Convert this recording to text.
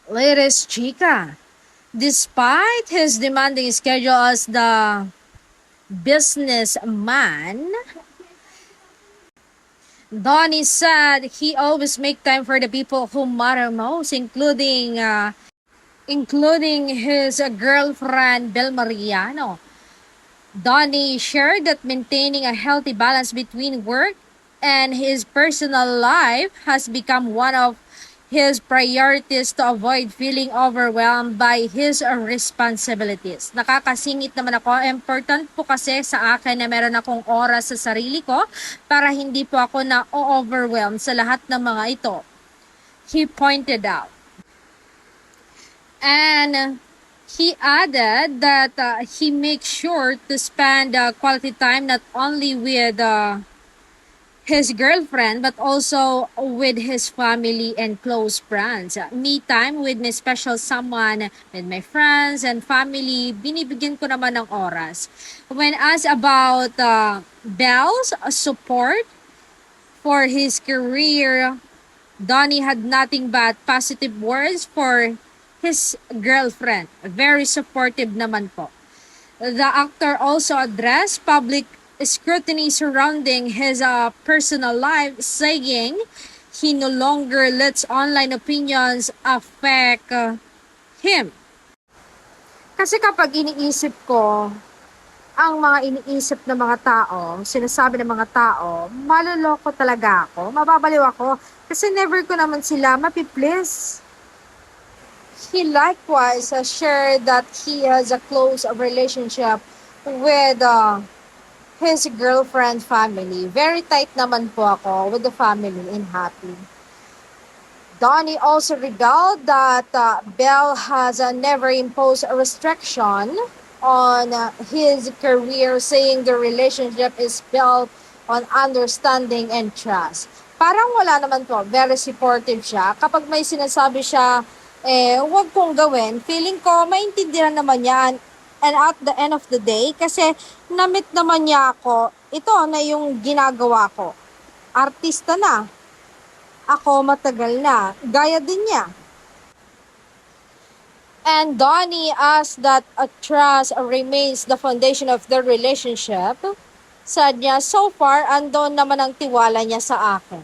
Latest chika. Despite his demanding schedule as the businessman, Donnie said he always make time for the people who matter most, including his girlfriend Bel Mariano. Donnie shared that maintaining a healthy balance between work and his personal life has become one of his priorities to avoid feeling overwhelmed by his responsibilities. Nakakasingit naman ako. Important po kasi sa akin na meron akong oras sa sarili ko para hindi po ako na-overwhelmed sa lahat ng mga ito. He pointed out. And he added that he makes sure to spend quality time not only with his girlfriend but also with his family and close friends. Me time with my special someone, with my friends and family, binibigyan ko naman ng oras. When asked about Belle's support for his career, Donnie had nothing but positive words for his girlfriend. Very supportive naman po. The actor also addressed public scrutiny surrounding his personal life, saying he no longer lets online opinions affect him. Kasi kapag iniisip ko, ang mga iniisip ng mga tao, sinasabi ng mga tao, maluloko talaga ako, mababaliw ako, kasi never ko naman sila mapiplease. He likewise shared that he has a close relationship with his girlfriend family. Very tight naman po ako with the family and happy. Donnie also revealed that Belle has never imposed a restriction on his career, saying the relationship is built on understanding and trust. Parang wala naman po, very supportive siya. Kapag may sinasabi siya, huwag kong gawin, feeling ko, maintindihan naman yan. And at the end of the day, kasi namit naman niya ako, ito na yung ginagawa ko. Artista na. Ako matagal na. Gaya din niya. And Donnie asked that a trust remains the foundation of their relationship. Said niya, so far, andon naman ang tiwala niya sa akin.